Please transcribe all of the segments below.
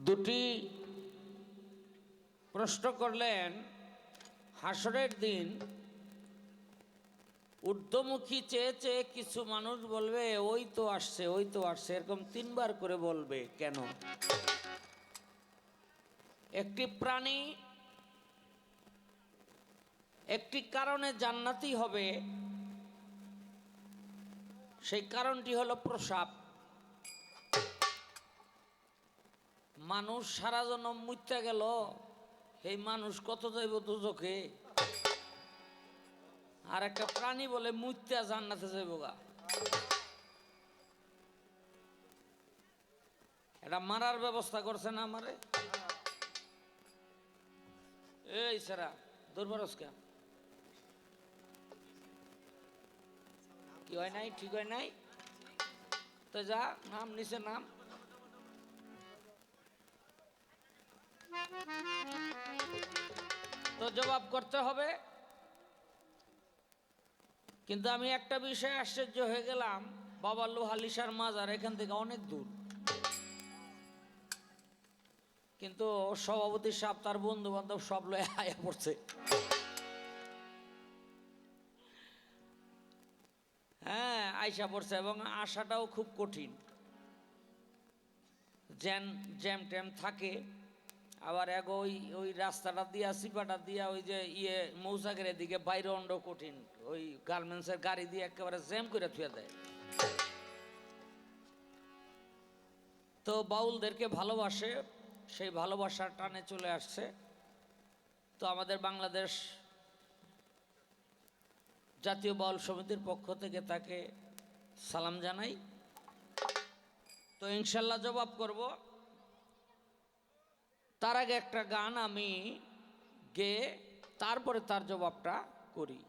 দুটি প্রশ্ন করলেন, হাসরের দিন ঊর্ধ্বমুখী চেয়ে চেয়ে কিছু মানুষ বলবে ওই তো আসছে, ওই তো আসছে, এরকম তিনবার করে বলবে কেন? একটি প্রাণী একটি কারণে জান্নাতি হবে, সেই কারণটি হলো প্রসাব। মানুষ সারা জন্ম মুইত্যা গেল, এই মানুষ কত যাইব দুজকে? আর একটা প্রাণী বলে মুইত্যা জান্নাতে যাইব গা। এটা মারার ব্যবস্থা করছে না আমারে? এই সেরা দুর্বারসকা কি হয় নাই? ঠিক হয় নাই তো যা, নাম নিচে নাম। তো জবাব করতে হবে। কিন্তু আমি একটা বিষয়ে আশ্চর্য হয়ে গেলাম, বাবা লোহালিশার মাজার এখান থেকে অনেক দূর, কিন্তু সভাপতি সাহেব তার বন্ধু বান্ধব সব লয়ে আয়া পড়ছে। হ্যাঁ, আইসা পড়ছে, এবং আসাটাও খুব কঠিন। জ্যাম ট্যাম থাকে। আবার এক ওই রাস্তাটা দিয়া, সিপাটা দিয়া, ওই যে মৌসাকের দিকে বাইরে অন্ড কঠিন, ওই গার্মেন্টসের গাড়ি দিয়ে একেবারে জ্যাম করে থুয়ে দেয়। তো বাউলদেরকে ভালোবাসে, সেই ভালোবাসার টানে চলে আসছে। তো আমাদের বাংলাদেশ জাতীয় বাউল সমিতির পক্ষ থেকে তাকে সালাম জানাই। তো ইনশাল্লাহ জবাব করব। তার আগে একটা গান আমি গেয়ে তারপরে তার জবাবটা করি।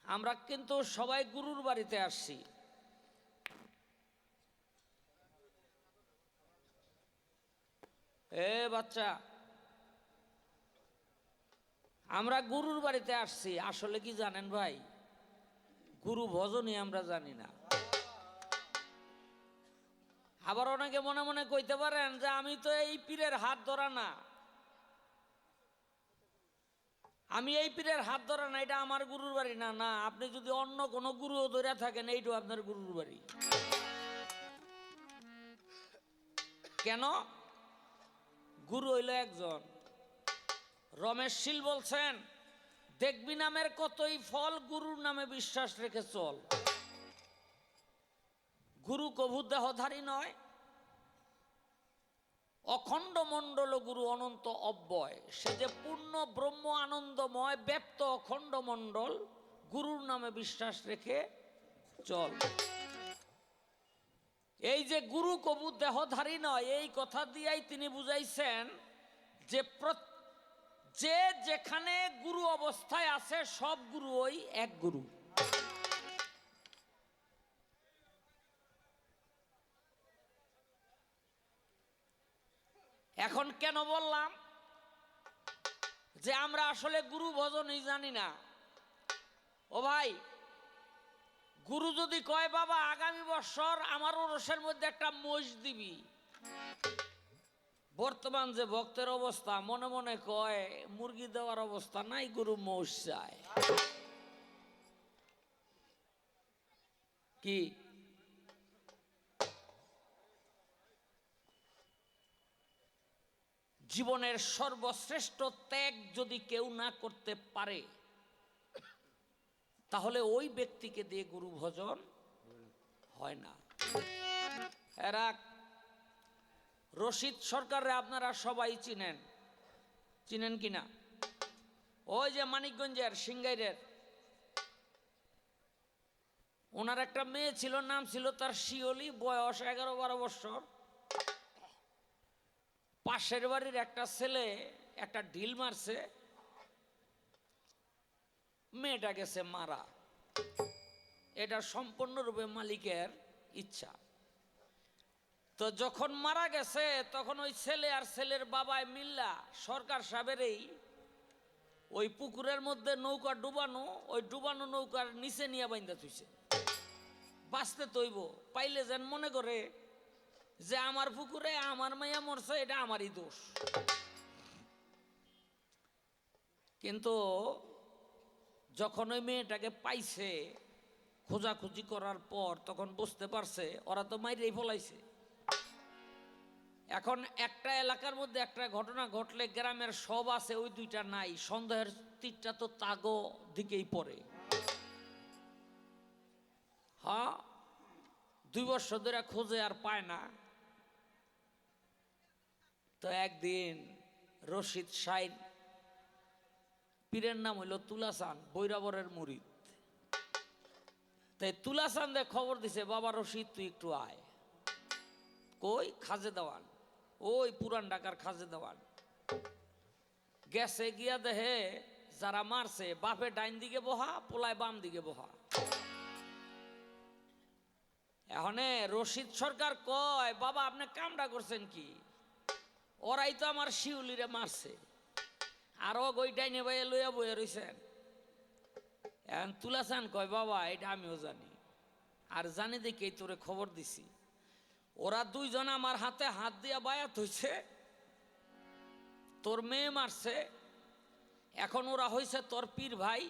আমরা কিন্তু সবাই গুরুর বাড়িতে আসছি। এ বাচ্চা, আমরা গুরুর বাড়িতে আসছি। আসলে কি জানেন ভাই, গুরু ভজনই আমরা জানি না। আবার অনেকে মনে মনে কইতে পারেন যে আমি তো এই পীরের হাত ধরা না, আমি এই পীরের হাত ধরা না, এটা আমার গুরুর বাড়ি না। না, আপনি যদি অন্য কোনো গুরু ধরে থাকেন, এইটাও আপনার গুরুর বাড়ি। কেন? গুরু হইল একজন। রমেশ শীল বলছেন, দেখবি নামের কতই ফল, গুরুর নামে বিশ্বাস রেখে চল। গুরু কভু দেহধারী নয়, অখণ্ড মণ্ডল গুরু অনন্ত অব্যয়। সে যে পূর্ণ ব্রহ্ম আনন্দময়, ব্যপ্ত অখণ্ড মণ্ডল, গুরুর নামে বিশ্বাস রেখে চল। এই যে গুরু কবু দেহধারী নয়, এই কথা দিয়েই তিনি বুঝাইছেন যে যে যেখানে গুরু অবস্থায় আছে, সব গুরু ওই এক গুরু। এখন কেন বললাম যে আমরা আসলে গুরু ভজনই জানি না? ও ভাই, গুরু যদি কয় বাবা আগামী বছর আমার ওরসের মধ্যে একটা মোষ দিবি, বর্তমান যে ভক্তের অবস্থা, মনে মনে কয় মুরগি দেওয়ার অবস্থা নাই, গুরু মোষ চায়। কি জীবনের সর্বশ্রেষ্ঠ ত্যাগ যদি কেউ না করতে পারে, তাহলে ওই ব্যক্তিকে দিয়ে গুরু ভজন হয় না। এরা রশিদ সরকারে আপনারা সবাই চিনেন, চিনেন কিনা? ওই যে মানিকগঞ্জের সিংগাইরের, ওনার একটা মেয়ে ছিল, নাম ছিল তার শিওলি, বয়স 11-12 বছর। পাশের বাড়ির একটা ছেলে একটা ঢিল মারছে, মেয়েটা গেছে মারা। এটা সম্পূর্ণরূপে মালিকের ইচ্ছা। তো যখন মারা গেছে, তখন ওই ছেলে আর ছেলের বাবায় মিল্লা সরকার সাহেবেরই ওই পুকুরের মধ্যে নৌকা ডুবানো, ওই ডুবানো নৌকার নিচে নিয়ে বাইন্দা থুইছে। বাঁচতে তৈব পাইলে যেন মনে করে যে আমার পুকুরে আমার মাইয়া মরছে, এটা আমারই দোষ। কিন্তু যখন ওই মেয়েটাকে পাইছে খোঁজাখুঁজি করার পর, তখন বুঝতে পারছে ওরা তো মাইরেই ফলাইছে। এখন একটা এলাকার মধ্যে একটা ঘটনা ঘটলে গ্রামের সব আছে, ওই দুইটা নাই, সন্দেহের তীরটা তো তাগো দিকেই পড়ে। হ্যাঁ, 2 বছর ধরে খোঁজে আর পায় না। তো একদিন রশিদ সাইন, পীরের নাম হইল তুলাসান, বৈরাবরের মুরিদ। তাই তুলাসান দে খবর দিছে, বাবা রশিদ তুই একটু আয়। কই? খাজে দেওয়ান, ওই পুরান ঢাকার খাজে দেওয়ান। গেছে, গিয়া দেহে যারা মারছে বাপে ডাইন দিকে বহা, পোলায় বাম দিকে বহা। এখানে রশিদ সরকার কয়, বাবা আপনি কামটা করছেন কি? ওরাই তো আমার শিউলিরে মারছে, আরো ওই ডাইনে ভাইয়া লইয়া বইয়া রইছেন। এখন তুলাসান কয়, বাবা এটা আমিও জানি, আর জানি দেখেই তোরে খবর দিছি। ওরা দুইজন আমার হাতে হাত দিয়া বায়াত হইছে, তোর মেয়ে মারছে। এখন ওরা হইছে তোর পীর ভাই,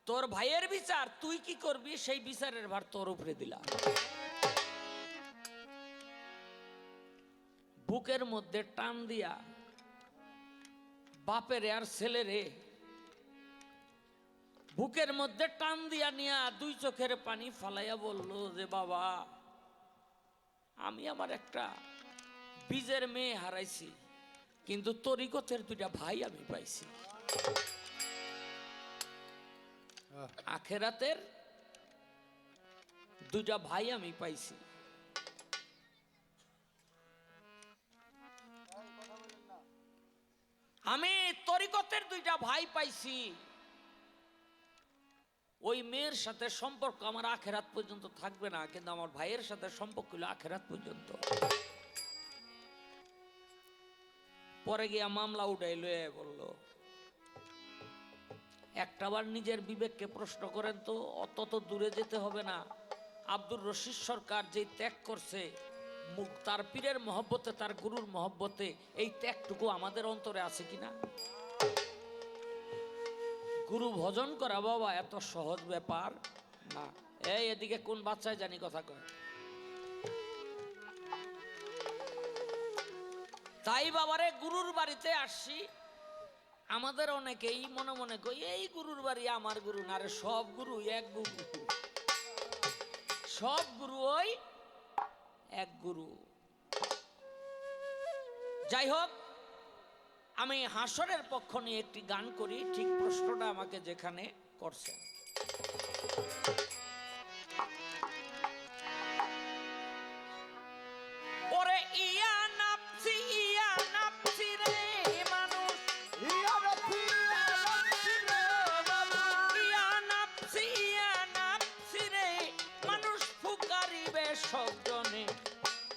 তোর ভাইয়ের বিচার তুই কি করবি, সেই বিচারের ভার তোর উপরে দিলাম। বুকের মধ্যে টান দিয়া বাপের আর ছেলেরে বুকের মধ্যে টান দিয়া নিয়া 2 চোখের পানি ফালাইয়া বলল যে, বাবা আমি আমার একটা বীজের মেয়ে হারাইছি, কিন্তু তরিকতের 2টা ভাই আমি পাইছি। আখেরাতের 2টা ভাই আমি পাইছি। আমি তরিকতের 2টা ভাই পাইছি। ওই মেয়ের সাথে সম্পর্ক আমার আখেরাত পর্যন্ত থাকবে না, কিন্তু আমার ভাইয়ের সাথে সম্পর্ক হলো আখেরাত পর্যন্ত। পরে গিয়া মামলা উঠাই লয়ে বলল, একটাবার নিজের বিবেককে প্রশ্ন করেন তো, অত তো দূরে যেতে হবে না। আব্দুর রশিদ সরকার যে ত্যাগ করছে তার পীরের মহব্বতে, তার গুরুর মহব্বতে, এই ত্যাগটুকু আমাদের অন্তরে আছে কিনা? গুরু ভজন করা বাবা এত সহজ ব্যাপার না। এই এদিকে কোন বাচ্চায় জানি কথা কয়। তাই বাবারে গুরুর বাড়িতে আসছি, আমাদের অনেকেই মনে মনে কই এই গুরুর বাড়ি আমার গুরু না রে, সব গুরু এক গুরু, সব গুরু ওই এক গুরু। যাই হোক, আমি হাসরের পক্ষ নিয়ে একটি গান করি, ঠিক প্রশ্নটা আমাকে যেখানে করছেন। ওরে ইয়া নাপসি রে মানুষ, ইয়া নাপসি রে মানুষ ফুকারিবে সজনে,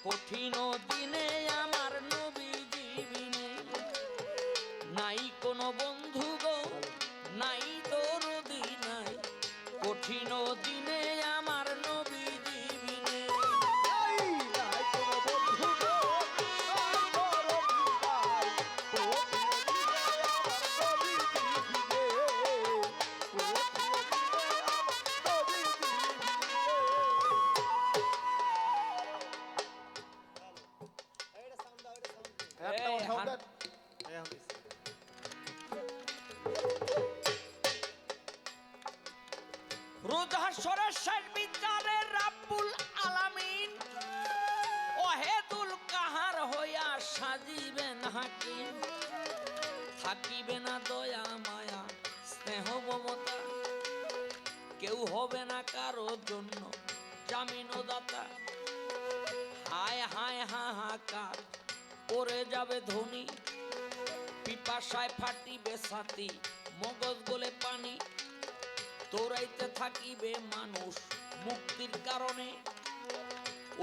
কঠিন দিনে আমার নবী জীবিনে, নাই কোনো বন্ধু গো নাই দরদি নাই, কঠিন দিনে আমার নবী জীবিনে। রোজ হাসরের শেষ বিচারে রাব্বুল আলামিন ওয়াহেদুল কাহার হইয়া সাজিবেন হাকিম, থাকিবে না দয়া মায়া স্নেহ মমতা, কেউ হবে না কারো জন্য জামিন ও দাতা। হায় হায় হাহাকার পড়ে যাবে ধনী, পিপাসায় ফাটিবে ছাতি, মগজ গলে পানি, দৌড়াইতে থাকিবে মানুষ মুক্তির কারণে,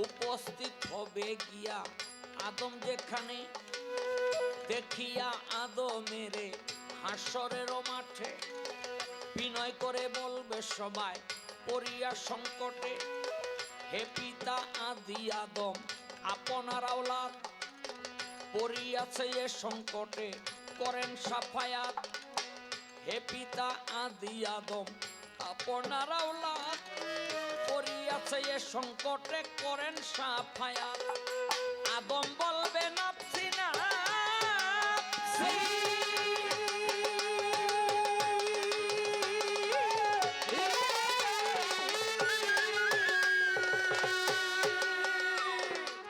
উপস্থিত হবে গিয়া আদম যেখানে, দেখিয়া আদমেরে হাসরের মাঠে, বিনয় করে বলবে সবাই পড়িয়া সংকটে, হে পিতা আদি আদম আপনার আওলাদ পড়িয়াছে এ সংকটে করেন সাফায়াত। হে পিতা আদি আদম আপনার আওলাদ পড়িয়াছে এ সংকটে করেন সাফায়াত। আদম বলবে নাফসি নাফসি,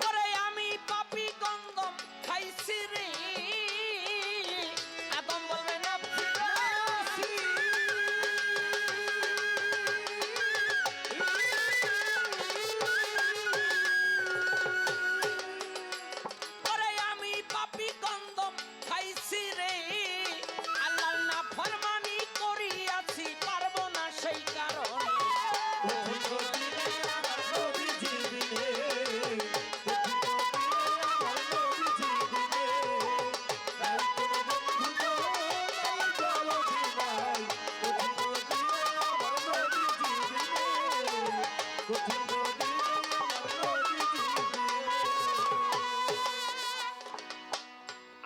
পরে আমি পাপী গন্ধম খাইছি রে। আদম বলবে নাফসি নাফসি, পরে আমি পাপী গন্ধম খাইছি রে। আল্লাহর নাফরমানি করিয়াছি পারবো না সেই কারণে।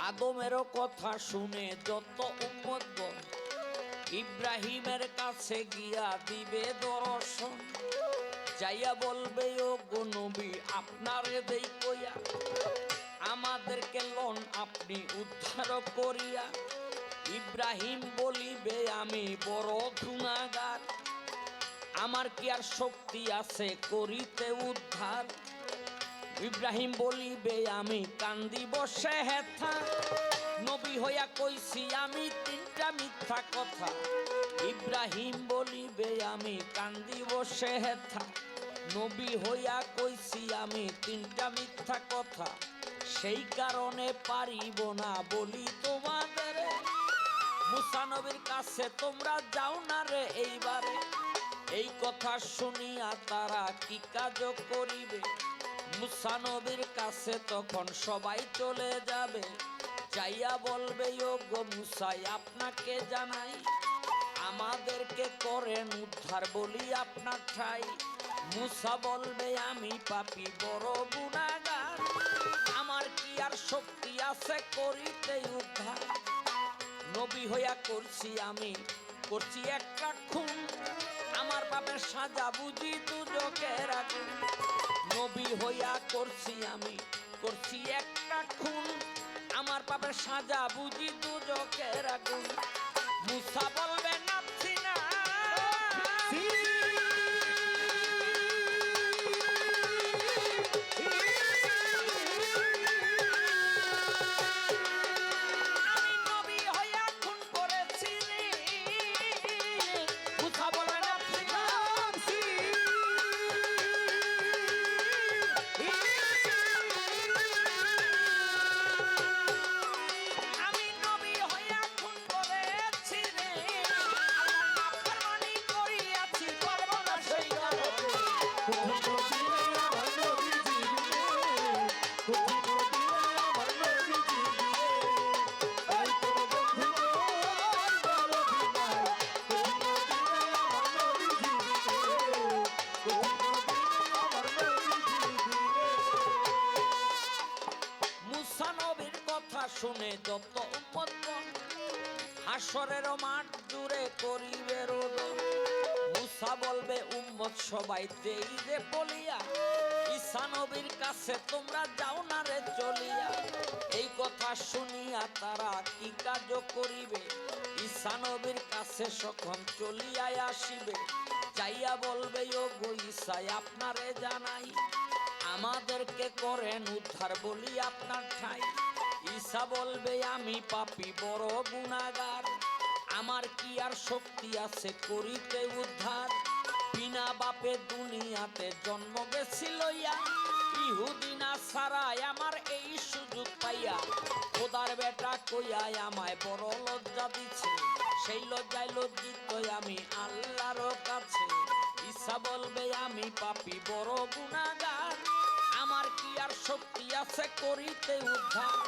আদমেরও কথা শুনে যত উম্মতগণ ইব্রাহিমের কাছে গিয়া দিবে দর্শন। যাইয়া বলবে ও গো নবী আপনারে দেই কইয়া আমাদেরকে লন আপনি উদ্ধার করিয়া। ইব্রাহিম বলিবে আমি বড় গুনাহগার, আমার কি আর শক্তি আছে করিতে উদ্ধার। ইব্রাহিম বলিবে আমি কান্দিব সে হেথা, নবী হইয়া কইছি আমি তিনটা মিথ্যা কথা। ইব্রাহিম বলিবে আমি কান্দিব সে হেথা, নবী হইয়া কইছি আমি তিনটা মিথ্যা কথা। সেই কারণে পারিব না বলি তোমাদের, মুসা নবীর কাছে তোমরা যাও না রে এইবারে। এই কথা শুনিয়া তারা কি কাজ করিবে, মুসা নবীর কাছে তখন সবাই চলে যাবে। যাইয়া বলবে ও গো মুসাই আপনাকে জানাই আমাদেরকে করেন উদ্ধার বলি আপনার ঠাই। মুসা বলবে আমি পাপী বড় গুনাহগার, আমার কি আর শক্তি আছে করিতে উদ্ধার। নবী হইয়া করছি আমি করছি একটা খুন, আমার পাপের সাজা বুঝি দুজকের আগুন। নবী হইয়া করছি আমি করছি একটা খুন, আমার পাপের সাজা বুঝি দুজকের আগুন। মুসা বলবে নাফসি নাফসি, আমি নবী হইয়া খুন করেছি রে। মুসা বলবে নাফসি নাফসি, আমি নবী হইয়া খুন করেছি রে। আল্লাহর নাফরমানি করিয়াছি পারবো না সেই কারণে। মুসা নবীর কথা শুনে যত উম্মতগণ হাসরের মাঠ জুড়ে করিবে রোদন। মুসা বলবে উম্মত সবাই দেই যে বলিয়া, ঈসা নবীর কাছে তোমরা যাও না রে চলিয়া। এই কথা শুনিয়া তারা কি কাজ করিবে, ঈসা নবীর কাছে সখন চলিয়া আসিবে। যাইয়া বলবে ও গো ঈসা আপনারে জানাই আমাদেরকে করেন উদ্ধার বলি আপনার ঠাই। ঈসা বলবে আমি পাপী বড় গুনাহগার, আমার কি আর শক্তি আছে করিতে উদ্ধার। বিনা বাপে দুনিয়াতে জন্ম গেছি লইয়া, ইহুদি নাসারায় আমার এই সুযোগ পাইয়া। খোদার বেটা কইয়া আমায় বড় লজ্জা দিছে, সেই লজ্জায় লজ্জিত আমি আল্লাহর কাছে। ঈসা বলবে আমি পাপী বড় গুনাহগার, আমার কি আর শক্তি আছে করিতে উদ্ধার।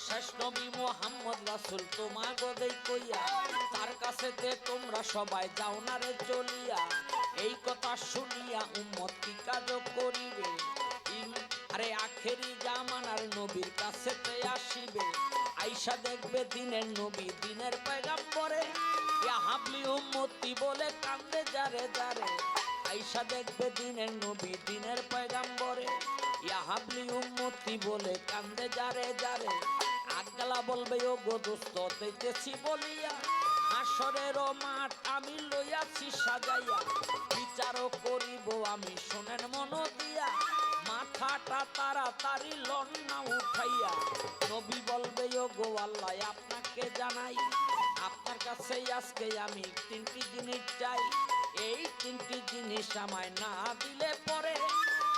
শেষ নবী মুহাম্মদ রাসূল তোমাগো দেই কইয়া, তার কাছেতে তোমরা সবাই যাও না রে চলিয়া। এই কথা শুনিয়া উম্মত কি কাজ করিবে, আর আরে আখেরি জামানার নবীর কাছেতে আসিবে, আইসা দেখবে দিনের নবী দিনের পয়গাম্বরে, ইয়া হাবলি উম্মতি বলে কান্দে যারে যারে, আইসা দেখবে দিনের নবী দিনের পয়গাম্বরে, ইয়া হাবলি উম্মতি বলে কান্দে যারে যারে। আজ্ঞালা বলবে ও গো দোস্ত দেখতেছি বলিয়া, হাসরেরও মাঠ আমি লইয়াছি সাজাইয়া, বিচারও করিব আমি শোনেন মন দিয়া, মাথাটা তাড়াতাড়ি লন্না উঠাইয়া। নবী বলবে ও গো আল্লাহ আপনাকে জানাই, আপনার কাছে আজকে আমি তিনটি জিনিস চাই, এই তিনটি জিনিস আমায় না দিলে পরে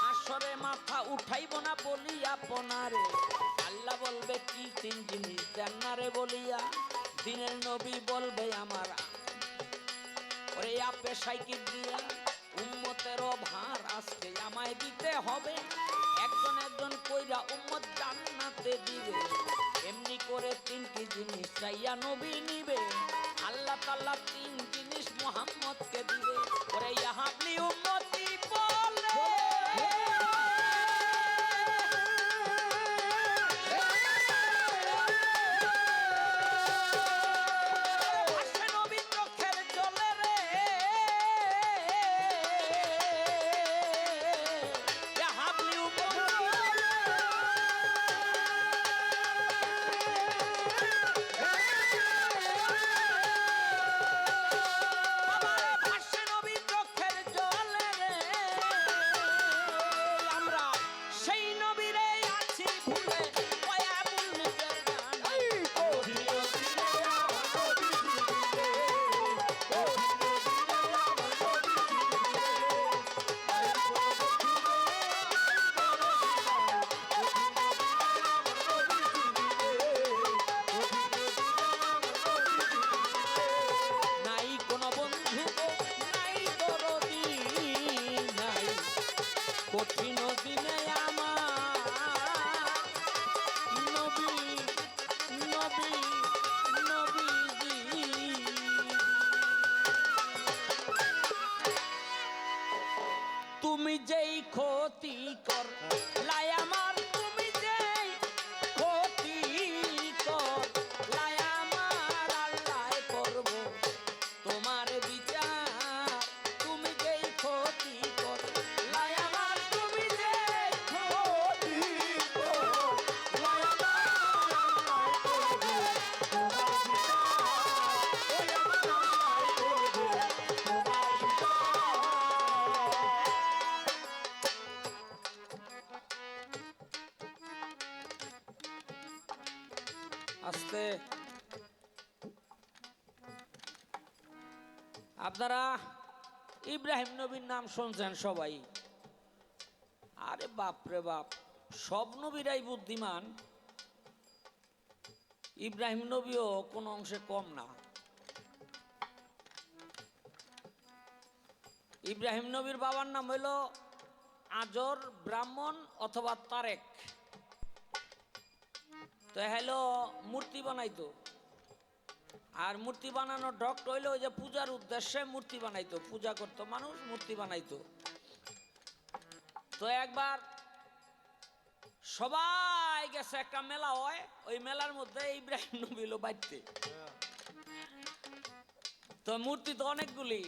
হাসরে মাথা উঠাইব না বলি আপনারে। আল্লাহ বলবে কি তিন জিনিস দেন না রে বলিয়া, দিনের নবী বলবে আমার ওরে আপে সাইকেল দিয়া উম্মতেরও ভার আজকে আমায় দিতে হবে, একজন একজন কইরা উম্মত জান্নাতে দিবে, এমনি করে তিনটি জিনিস চাইয়া নবী নিবে, আল্লাহ তাআলা তিন জিনিস মুহাম্মদকে দিবে। ওরে ইয়া হাবলি উম্মতি বলে কঠিন দিনে আমার নবী নবী নবীজি। তুমি যেই ক্ষতি কর লাই আমার, তুমি যেই ক্ষতি কর লাই আমার, আল্লাহ করব তোমার বিচার। তুমি যেই ক্ষতি কর লাই আমার, তুমি যেই ক্ষতি কর লাই আমার, আল্লাহ করব তোমার বিচার। ওই আমার আল্লাহ করব তোমার বিচার। আস্তে আপনারা ইব্রাহিম নবীর নাম শুনছেন সবাই, আরে বাপ রে বাপ, সব নবীরাই বুদ্ধিমান, ইব্রাহিম নবীও কোন অংশে কম না। ইব্রাহিম নবীর বাবার নাম হইল আজর ব্রাহ্মণ অথবা তারেক। তো হলো মূর্তি বানাইতো, আর মূর্তি বানানোর ডক্ট হইলো ওই যে পূজার উদ্দেশ্যে মূর্তি বানাইতো, পূজা করতো মানুষ, মূর্তি বানাইতো। তো একবার সবাই গেছে একটা মেলা হয়, ওই মেলার মধ্যে ইব্রাহিম নবী হলো বাইতে। তো মূর্তি তো অনেকগুলি,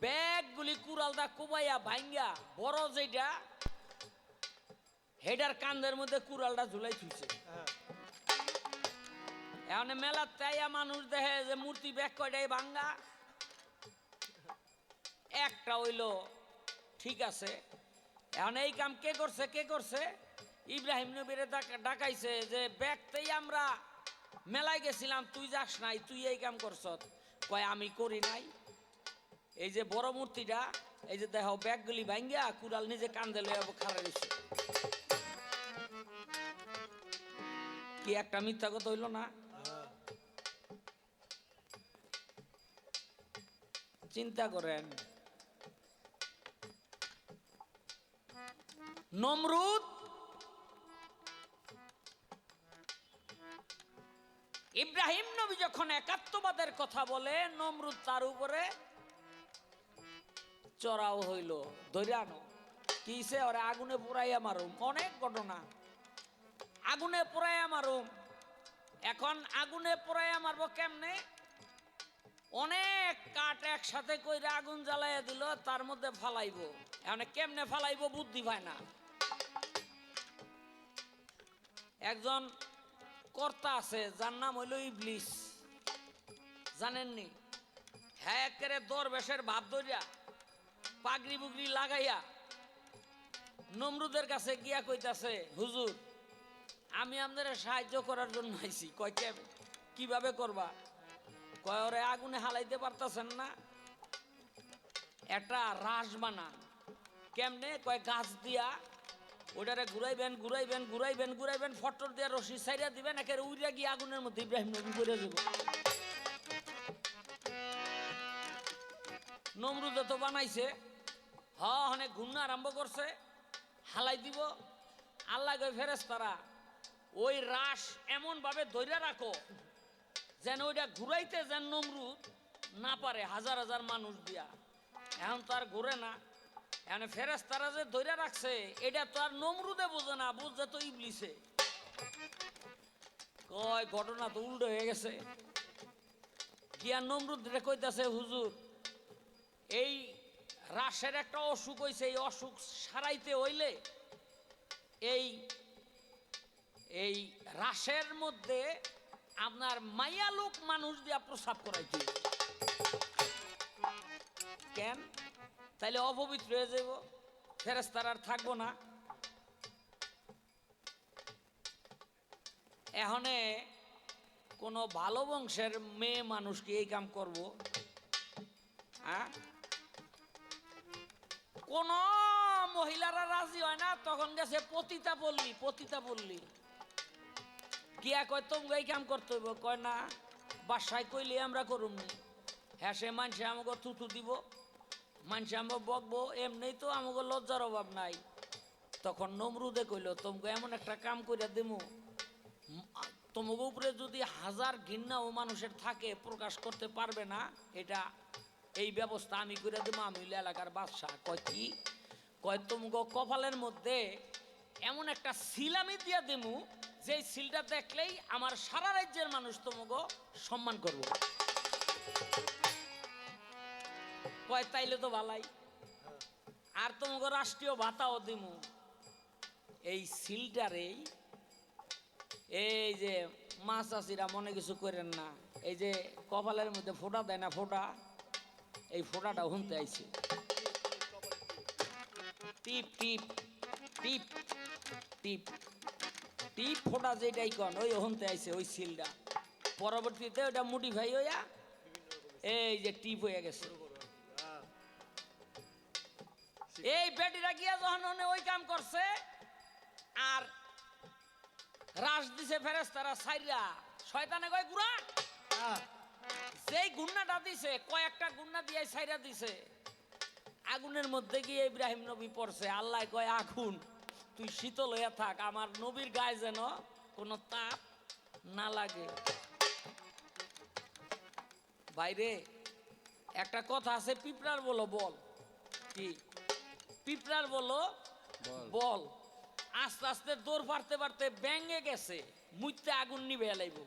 ব্যাগগুলি কুড়ালদা কোবাইয়া ভাঙ্গা বড় যেটা হেডার কান্দের মধ্যে কুড়ালটা ঝুলাই থুইছে। এখন মেলা তাইয়া মানুষ দেখে যে মূর্তি ব্যাগ কয়টাই ভাঙ্গা, একটা হইলো ঠিক আছে। এখন এই কাম কে করছে, কে করছে? ইব্রাহিম নবীরে ডাকাইছে যে ব্যাগতেই আমরা মেলায় গেছিলাম, তুই যাস নাই, তুই এই কাম করছ। কয় আমি করি নাই, এই যে বড় মূর্তিটা এই যে দেখো ব্যাগগুলি ভাঙ্গা কুড়াল নিজে কান্দে লয়ে খাড়া রয়েছে। কি একটা মিথ্যা কথা হইল না? চিন্তা করেন, নমরুদ ইব্রাহিম নবী যখন একাত্মবাদের কথা বলে, নমরুদ তার উপরে চড়াও হইল, ধৈর্য আনো। কিসে ওরে আগুনে পুরাইয়া মারুম, অনেক ঘটনা। আগুনে পুরাইয়া মারুম। এখন আগুনে পুরাইয়া মারবো কেমনে? অনেক কাঠ একসাথে কইরা আগুন জ্বালাইয়া দিল, তার মধ্যে ফালাইবো। এখন কেমনে ফালাইবো বুদ্ধি পায় না। একজন কর্তা আছে যার নাম হইল ইবলিস, জানেননি? হ্যাঁ, একেবারে দরবেশের ভাব ধরিয়া পাগড়ি বুগড়ি লাগাইয়া নমরুদের কাছে গিয়া কইতাছে, হুজুর আমি আপনাদের সাহায্য করার জন্য আইছি। কয় কিভাবে করবা? কয় ওরে আগুনে হালাইতে পারতাছেন না, একটা রাস বানান। কেমনে? কয় গাছ দিয়া ওইটারে ঘুরাইবেন ঘুরাইবেন ঘুরাইবেন ঘুরাইবেন, ফটর দিয়া রশি সাইডা দিবেন, একেবারে উইরা গিয়ে আগুনের মধ্যে ইব্রাহিম নবী পড়ে যাব। নমরুদে তো বানাইছে, অনেক ঘূর্ণা আরম্ভ করছে, হালাই দিব। আল্লাহ কই ফেরেশতারা ওই রাস এমন ভাবে ধইরা রাখো যেন ওইটা ঘুরাইতে যেন নমরুদ না পারে, হাজার হাজার মানুষ দিয়া। এখন তো আর ঘুরে না। এখন ফেরেশতারা যে ধইরা রাখছে এটা তো আর নমরুদে বোঝে না, বুঝছে তো ইবলিসে। কয় ঘটনা তো উল্টো হয়ে গেছে। গিয়া নমরুদ কইতাছে, হুজুর এই রাসের একটা অসুখ হইছে, এই অসুখ সারাইতে হইলে এই এই রাসের মধ্যে আপনার মাইয়া লোক মানুষ দিয়া প্রসাব করাইতে। কেন? তাইলে অপবিত্র হয়ে যাব, ফেরেশতারা আর থাকবো না। এখানে কোনো ভালো বংশের মেয়ে মানুষ কি এই কাম করব? হ্যাঁ, কোন মহিলারা রাজি হয় না। তখন গেছে পতিতা পল্লী, পতিতা পল্লী গিয়া কয় তুমি এই কাম করতে হইব। কয় না, বাসায় কইলে আমরা করুমনি। হ্যাঁ, সে মানুষে আমাকে থুতু দিব, মানুষে আমাকে বকবো, এমনি তো আমাকে লজ্জার অভাব নাই। তখন নমরুদে কইল, তোমাকে এমন একটা কাম কইরা দেবো, তোমাকে উপরে যদি হাজার ঘৃণাও মানুষের থাকে প্রকাশ করতে পারবে না, এটা এই ব্যবস্থা আমি করে দেবো, আমি এলাকার বাদশা। কয় কি? কয় তোমাকে কপালের মধ্যে এমন একটা সিল আমি দিয়া দেবো, যে সিলটা দেখলেই আমার সারা রাজ্যের মানুষ তোমাকে সম্মান করবে। কয় তাইলে তো ভালাই। আর তোমাকে রাষ্ট্রীয় ভাতাও দিমু। এই সিলটারেই এই যে মাছ চাষিরা মনে কিছু করেন না, এই যে কপালের মধ্যে ফোঁটা দেয় না, ফোঁটা, এই ফোঁটাটা হুনতে আইছে। টিপ টিপ টিপ টিপ টিপ ফোঁটা যেটাই কন, ওই হুনতে আইছে ওই সিলটা। পরবর্তীতে ওটা মডিফাই হইয়া এই যে টিপ হয়ে গেছে। এই বেটিরা গিয়া যখন ওই কাম করছে আর রাস দিছে ফেরেশতারা সাইরা, শয়তানে কয় গুড়া, যেই গুন্নাটা দিছে কয়েকটা গুন্না দিয়ে সাইরা দিছে। আগুনের মধ্যে গিয়ে ইব্রাহিম নবী পড়ছে। আল্লাহ কয়, আগুন তুই শীতল হইয়া থাক, আমার নবীর গায়ে যেন কোনো তাপ না লাগে। বাইরে একটা কথা আছে, পিঁপড়ার বলো বল। কি? পিঁপড়ার বলো বল। আস্তে আস্তে দৌড় পারতে পারতে ব্যাঙে গেছে, মুইতে আগুন নিবে এলাইব।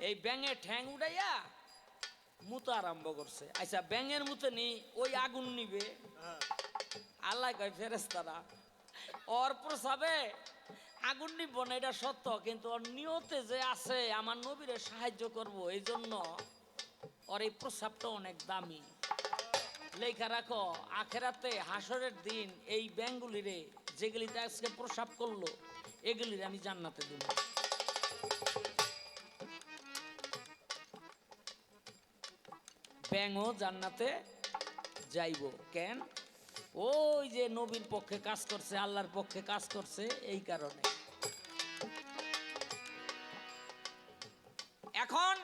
এই ব্যাঙে ঠ্যাং উড়াইয়া মুতো আরম্ভ করছে। আচ্ছা, ব্যাঙের মুতে নি ওই আগুন নিবে? আল্লাহ কয় ফেরেশতারা ওর প্রসাবে আগুন নিব না, এটা সত্য, কিন্তু ওর নিয়তে যে আছে আমার নবীরে সাহায্য করব, এই জন্য ওর এই প্রসাবটা অনেক দামি। লেখা রাখো, আখেরাতে হাসরের দিন এই ব্যাঙগুলিরে যেগুলিতে আজকে প্রসাব করলো এগুলির আমি জান্নাতে দেব। ব্যাঙও জান্নাতে যাইব। কেন? ওই যে নবীর পক্ষে কাজ করছে, আল্লাহর পক্ষে কাজ করছে, এই কারণে। এখন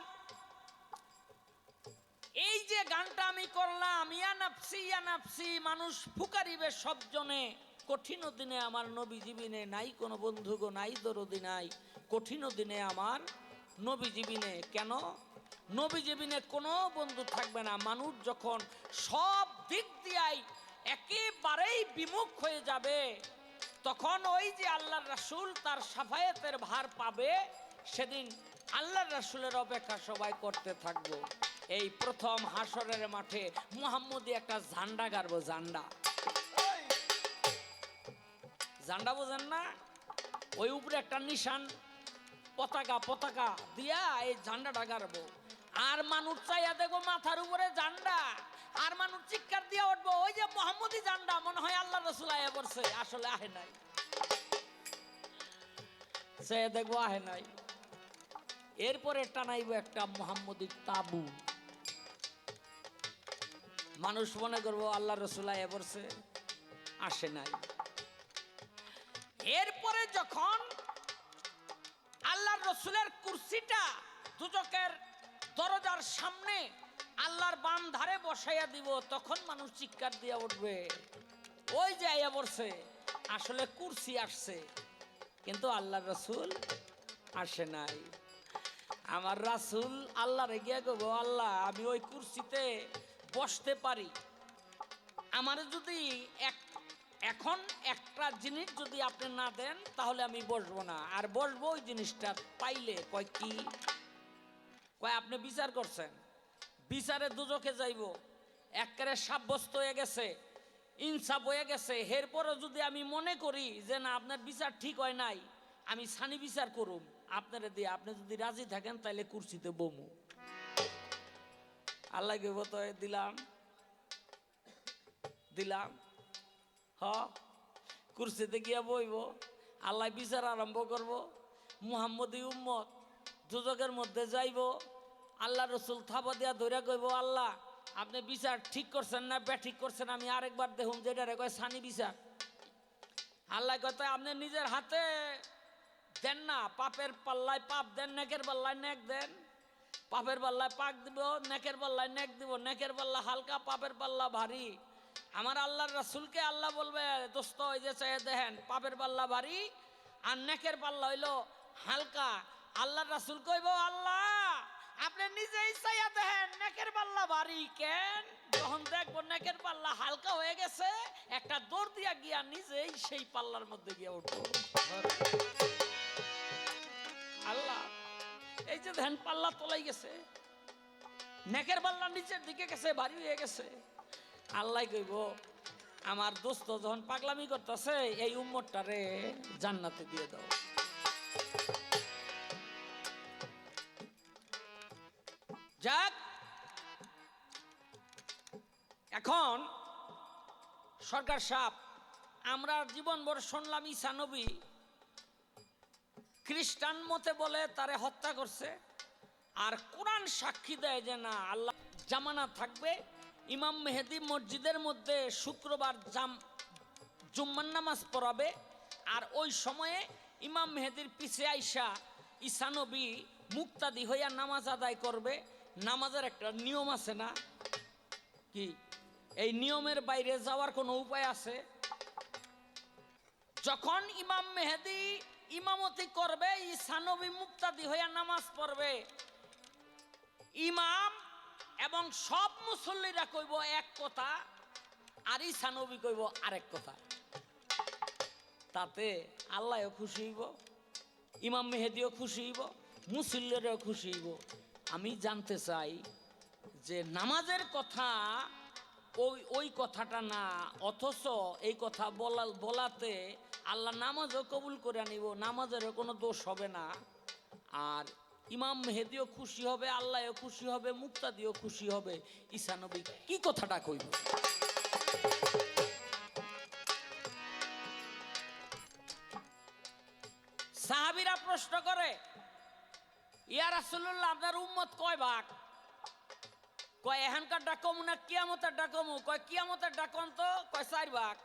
এই যে গানটা আমি করলাম, ইয়া নাফসি ইয়া নাফসি, মানুষ ফুকারিবে সবজনে, কঠিন দিনে আমার নবী জীবিনে, নাই কোনো বন্ধু গো নাই দরদি নাই, কঠিন দিনে আমার নবী জীবিনে। কেন? নবী জীবিনে কোনো বন্ধু থাকবে না। মানুষ যখন সব দিক দিয়াই একেবারেই বিমুখ হয়ে যাবে, তখন ওই যে আল্লাহর রাসূল তার শাফায়াতের ভার পাবে, সেদিন আল্লাহর রাসূলের অপেক্ষা সবাই করতে থাকবো। এই প্রথম হাসরের মাঠে মুহাম্মদী একটা ঝান্ডা গাড়বো। ঝান্ডা, ঝান্ডা বোঝেন না? ওই উপরে একটা নিশান, পতাকা দিয়া এই ঝান্ডাটা গাড়বো। আর মানুষ চাইয়া দেখবো মাথার উপরে ঝান্ডা, আর মানুষ চিৎকার দিয়া উঠবো, ওই যে মুহাম্মদী ঝান্ডা, মনে হয় আল্লাহ রাসূল আয়া পড়ছে। আসলে আহে নাই, সে দেখবো আহে নাই। এরপরে টানাইবো একটা মুহাম্মদী তাবু, মানুষ মনে করবো আল্লাহ রাসূল আয়া পড়ছে, আসে নাই। এরপরে যখন আল্লাহর রাসূলের কুরসিটা দুজকের দরজার সামনে আল্লাহর বাম ধারে বসাইয়া দিব, তখন মানুষ চিৎকার দিয়া উঠবে, ওই যে আইয়া পড়ছে। আসলে কুরসি আসছে, কিন্তু আল্লাহর রাসূল আসে নাই। আমার রাসূল আল্লাহরে গিয়া কইবো, আল্লাহ আমি ওই কুরসিতে বসতে পারি, আমার যদি এখন একটা জিনিস যদি আপনি না দেন তাহলে আমি বসবো না, আর বসবো ওই জিনিসটা পাইলে। কয় কি? কয় আপনি বিচার করছেন, বিচারে দুজকে যাইব, একেবারে সাব্যস্ত হয়ে গেছে, ইনসাফ হয়ে গেছে। এরপরও যদি আমি মনে করি যে না আপনার বিচার ঠিক হয় নাই, আমি সানি বিচার করুম আপনারা দিয়ে, আপনি যদি রাজি থাকেন তাহলে কুরসিতে বমু। আল্লাহ কে বলতো দিলাম কুরসিতে গিয়া বইব, আল্লাহ বিচার আরম্ভ করব। মুহাম্মদী উম্মত দুজকের মধ্যে যাইব, আল্লাহ রাসূল থাবা দিয়া ধরে কইব, আল্লাহ আপনি বিচার ঠিক করছেন না ব্যাঠিক করছেন, আমি আরেকবার দেখুন, যেটা কয় সানি বিচার। আল্লাহ কয় আপনি নিজের হাতে দেন না, পাপের পাল্লায় পাপ দেন, নেকের পাল্লায় নেক দেন। পাপের পাল্লায় পাক দিব, নেকের পাল্লায় নেক দিব। নেকের পাল্লা হালকা, পাপের পাল্লা ভারী। আমার আল্লাহর রাসূলকে আল্লাহ বলবে, দোস্ত ওই যে চাই দেখেন, পাপের পাল্লা ভারী আর নেকের পাল্লা হইলো হালকা। আল্লাহর রাসূল কইব, আল্লাহ আপনি নিজেই চাইয়া দেখেন নেকের পাল্লা ভারী কেন। যখন দেখবো নেকের পাল্লা হালকা হয়ে গেছে, একটা দৌড় দিয়া গিয়া নিজেই সেই পাল্লার মধ্যে গিয়া উঠবো। আল্লাহ এই যে ধ্যান পাল্লা তোলাই গেছে, নেকের পাল্লা নিচের দিকে গেছে, ভারী হয়ে গেছে। আল্লাহ কইব, আমার দোস্ত যখন পাগলামি করতেছে, এই উম্মতটারে জান্নাতে দিয়ে দাও। যাক, এখন সরকার সাহেব, আমরা জীবনভর শুনলাম ঈসা নবী খ্রিস্টান মতে বলে তারে হত্যা করছে, আর কোরআন সাক্ষী দেয় যে না, আল্লাহ জামানা থাকবে, ইমাম মেহেদী মসজিদের মধ্যে শুক্রবার জুম্মার নামাজ পড়াবে, আর ওই সময়ে ইমাম মেহেদীর পিছে আইসা ঈসা নবী মুক্তাদি হইয়া নামাজ আদায় করবে। নামাজের একটা নিয়ম আছে না কি? এই নিয়মের বাইরে যাওয়ার কোনো উপায় আছে? যখন ইমাম মেহেদী ইমামতি করবে, ঈসা নবী মুক্তাদি হইয়া নামাজ পড়বে, ইমাম এবং সব মুসল্লিরা কইব এক কথা, আর ঈসা নবী কইব আরেক কথা। তাতে আল্লাহও খুশি হইব, ইমাম মেহেদীও খুশি হইব, মুসল্লিরাও খুশি হইব। আমি জানতে চাই যে নামাজের কথা ওই কথাটা না, অথচ এই কথা বলাতে আল্লাহ নামাজও কবুল করে নিব, নামাজেরও কোনো দোষ হবে না, আর ইমাম মেহেদীও খুশি হবে, আল্লাহও খুশি হবে, মুক্তাদিও খুশি হবে। ঈসা নবী কি কথাটা কইব? সাহাবীরা প্রশ্ন করে, ইয়া রাসূলুল্লাহ আপনার উম্মত কয় ভাগ? কয় এখানকার ডাকমু না কিয়ামতের ডাকমু? কয় কিয়ামতের ডাকন তো। কয় 4 ভাগ।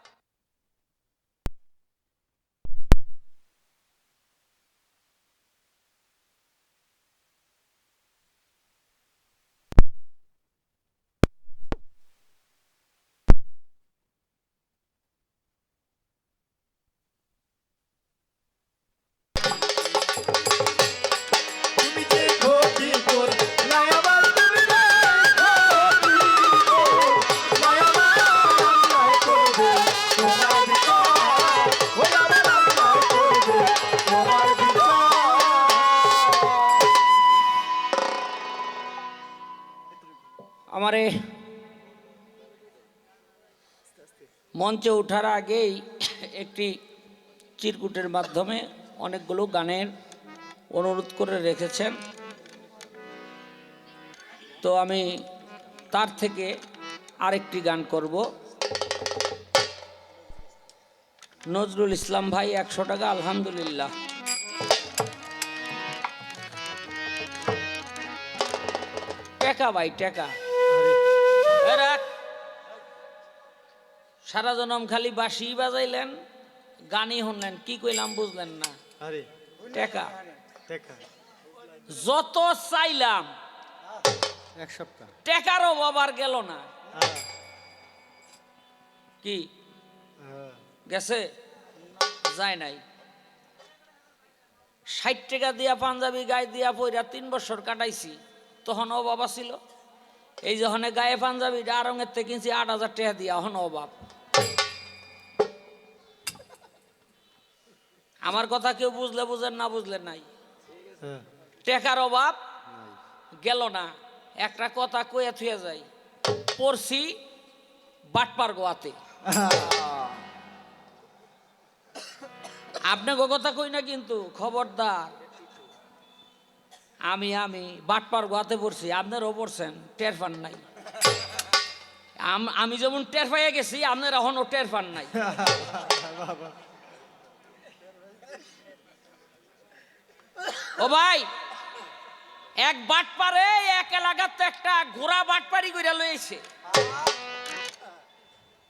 মঞ্চে ওঠার আগেই একটি চিরকুটের মাধ্যমে অনেকগুলো গানের অনুরোধ করে রেখেছেন। তো আমি তার থেকে আরেকটি গান করব। নজরুল ইসলাম ভাই 100 টাকা। আলহামদুলিল্লাহ। টেকা ভাই টেকা। সারা জনম খালি বাঁশি বাজাইলেন, গানই শুনলেন, কি কইলাম বুঝলেন না। টেকা যত চাইলাম এক সপ্তাহ টেকারও বাবার গেল না। কি গেছে? যায় নাই। 60 টাকা দিয়া পাঞ্জাবি গায়ে দিয়া পইরা 3 বছর কাটাইছি, তখন অভাব ছিল। এই যখন গায়ে পাঞ্জাবি আরঙের থেকে কিনছি 8,000 টাকা দিয়া, এখন অভাব। আমার কথা কেউ বুঝলে বুঝেন, না বুঝলে নাই। টেকার অভাব গেল না। একটা কথা কইয়া থুয়ে যাই, পড়ছি বাটপার গোয়াতে। আপনাকে কথা কই না কিন্তু, খবরদার। আমি বাটপার গোয়াতে পড়ছি, আপনারাও পড়ছেন, টের পান নাই। আমি যেমন টের পাইয়া গেছি, আপনারা এখনো টের পান নাই। ও ভাই, এক বাটপারে এক এলাকাতে একটা ঘোড়া বাটপারি কইরা লইছে।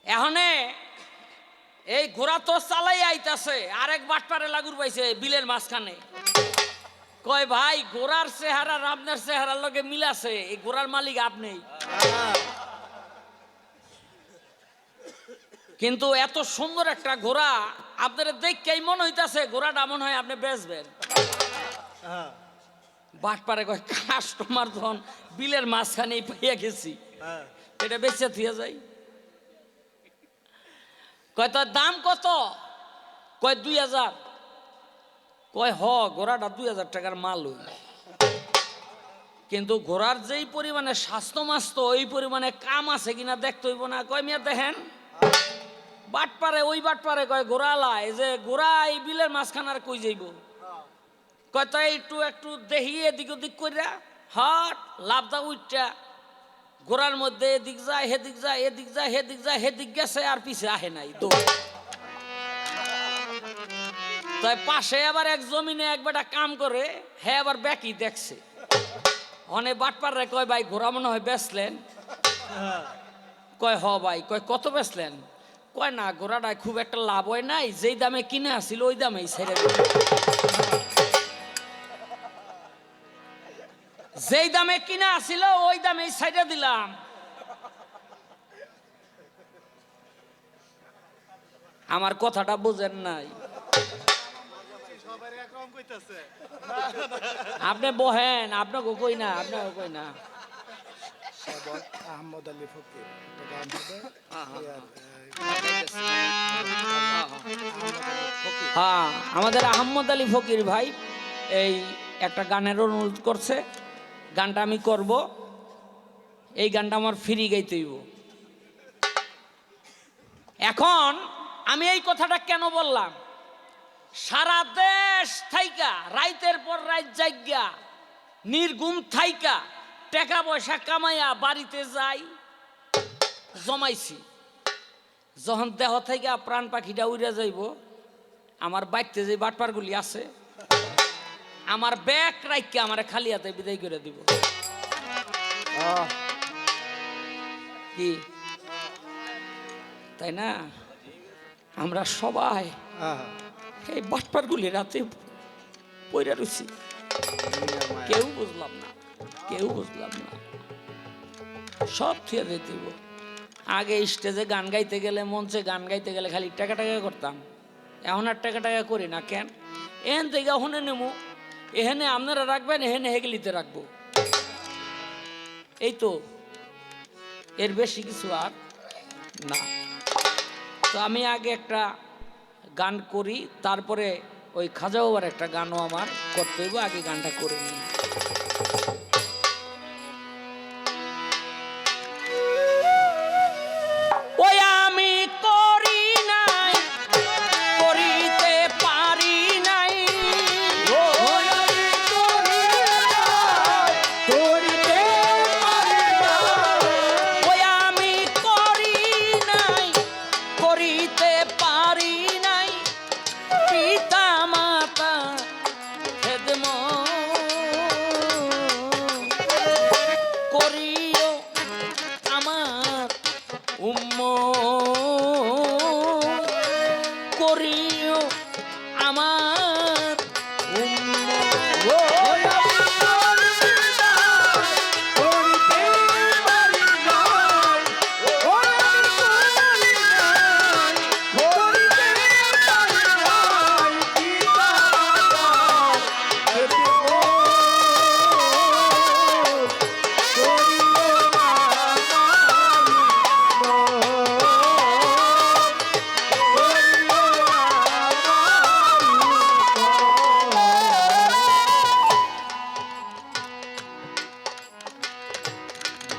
এখনে এই ঘোড়া তো চালাই আইতাছে, আরেক বাটপারে লাগুর পাইছে বিলের মাঝখানে। কয় ভাই, ঘোড়ার চেহারা আপনার চেহারার লগে মিল আছে, এই ঘোড়ার মালিক আপনি। কিন্তু এত সুন্দর একটা ঘোড়া আপনারা দেখেই মনে হইতাছে ঘোড়াটা মনে হয় আপনি বেচবেন। বাটপারে কয়, কাস্টমার যখন বিলের মাঝখানে পাইয়া গেছি, এটা বেচে থিয়া যাই। কয় তোর দাম কত? কয় 2,000। কয় ঘোড়াটা 2,000 টাকার মাল হইল, কিন্তু ঘোড়ার যেই পরিমাণে স্বাস্থ্য মাস্ত, ওই পরিমাণে কাম আছে কিনা দেখতে হইব না। কয় মিয়া দেখেন, বাটপারে ওই বাটপারে কয় ঘোড়া লাই যে ঘোড়া এই বিলের মাঝখানে আর কই যাইব। কয় তাই একটু দেখি এদিক ওদিক কইরা হট লাভদা উঠটা ঘোড়ার মধ্যে এদিক যায় হেদিক যায়, এদিক যায় হেদিক যায়, হেদিক গেছে আর পিছে আহে নাই। তো তাই পাশে আবার এক জমিনে এক বেটা কাম করে, হ্যাঁ আবার ব্যাকি দেখছে। অনেক বাটপারে কয় ভাই, ঘোড়া মনে হয় বেচলেন? কয় ভাই। কয় কত বেচলেন? কয় না, ঘোড়াটায় খুব একটা লাভ হয় নাই, যেই দামে কিনে আসছিল ওই দামেই ছেড়ে দিল। যেই দামে কিনা আসিল ওই দামেই ছেড়ে দিলাম। আমার কথাটা বুঝেন নাই। আপনি বহেন, আপনাকে কই না, আপনাকে কই না। আহমদ আলী ফকির হ্যাঁ, আমাদের আহমদ আলী ফকির ভাই এই একটা গানের অনুরোধ করছে। গানটা আমি করব, এই গানটা আমার ফ্রি গাইতে হইব। এখন আমি এই কথাটা কেন বললাম, সারা দেশ থাইকা রাইতের পর রাত জায়গা নির্গুম থাইকা টাকা পয়সা কামাইয়া বাড়িতে যাই, জমাইছি। যখন দেহ থেকে প্রাণ পাখিটা উড়ে যাইব, আমার বাড়িতে যে বাটপারগুলি আছে, আমার ব্যাগ রাইকে আমার খালি হাতে বিদায় করে দিব। কি তাই না? আমরা সবাই এই বাটপারগুলি রাতে পইরা রয়েছি, কেউ বুঝলাম না, কেউ বুঝলাম না। সব থিয়ে দিতে হইব। আগে স্টেজে গান গাইতে গেলে, মঞ্চে গান গাইতে গেলে খালি টাকা করতাম, এখন আর টাকা করি না। কেন? এখান থেকে ওখানে নেবো, এখানে আপনারা রাখবেন, এখানে হেগলিতে রাখবো, এই তো, এর বেশি কিছু আর না। তো আমি আগে একটা গান করি, তারপরে ওই খাজা বাবার একটা গানও আমার করতে হইব, আগে গানটা করে নিই। ওই আমি করি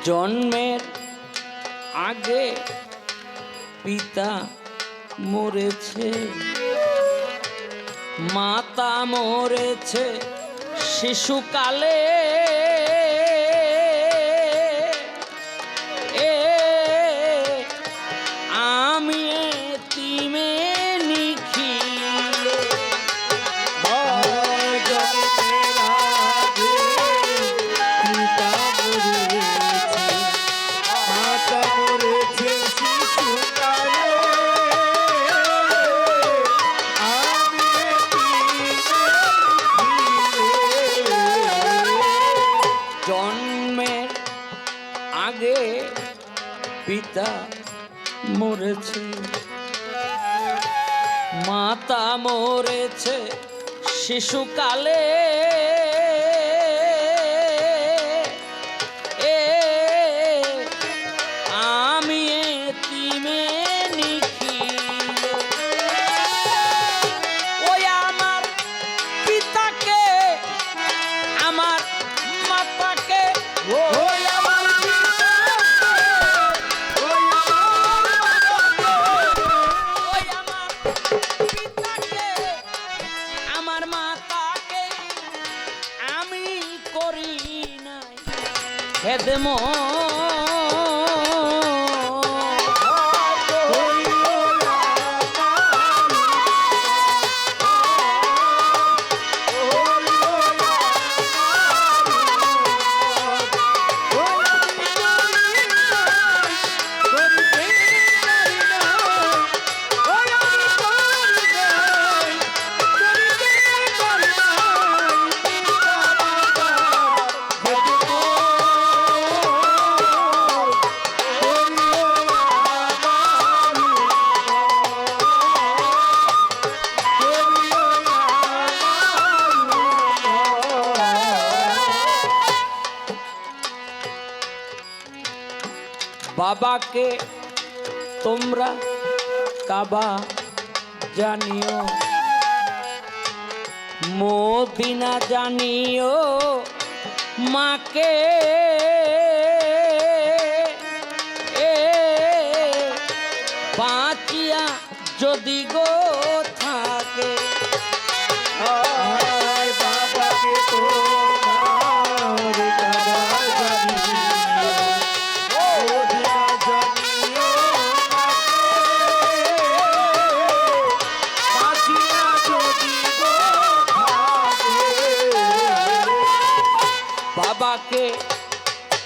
জন্মের আগে পিতা মরেছে, মাতা মরেছে শিশুকালে, আমি এতিমে নিখিলে। জন্মের আগে পিতা মরেছে, মাতা মরেছে শিশুকালে, আমি এতিমে নিখিলে। ওই আমার পিতাকে, আমার মাতাকে, ওই আমার পিতাকে, আমার মাতাকে আমি করি নাই খেদমত। বাবাকে তোমরা কাবা জানিও, মদিনা জানিও, মাকে বাঁচিয়া যদি গো থাকে। বাবাকে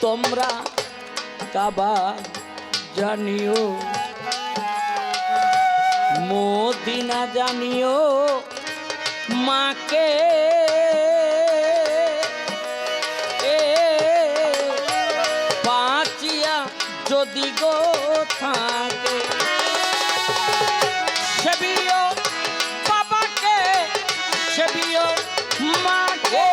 তোমরা কাবা জানিও, মদিনা জানিও, মাকে বাঁচিয়া যদি গো থাকে। সেবিও বাবাকে, সেবিও মাকে,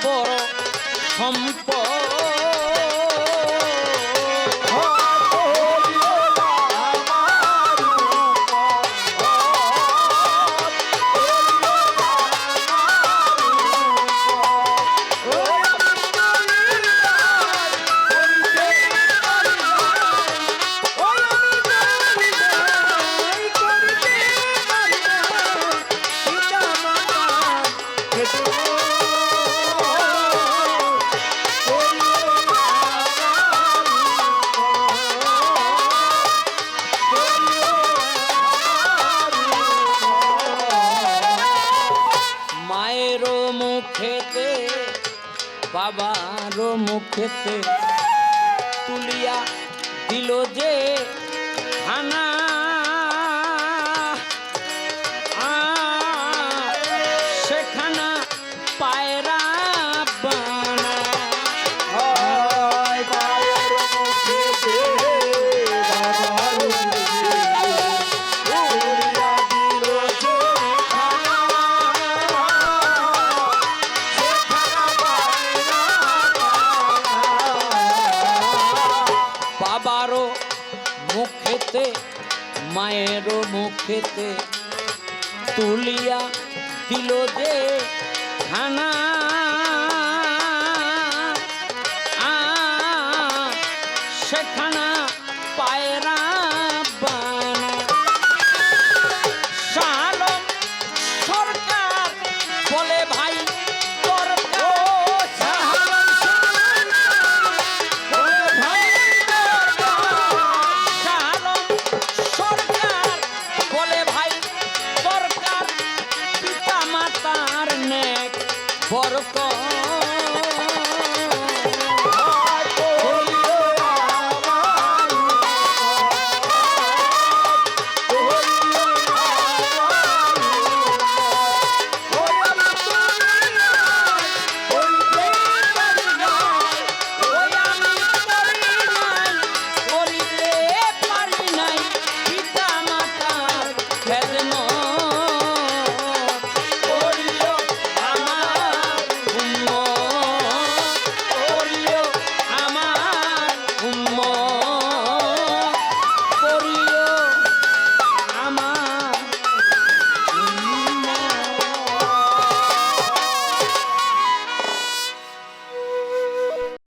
বড় সম্পদ। মায়েরও মুখেতে, বাবারও মুখেতে তুলিয়া দিল যে খানা, সেখানা পায়রা বানা। বাবারও মায়ের মুখেতে তুলিয়া দিল যে খানা সেখানা পায়রা বানা শালম সরকার বলে ভাই বরকত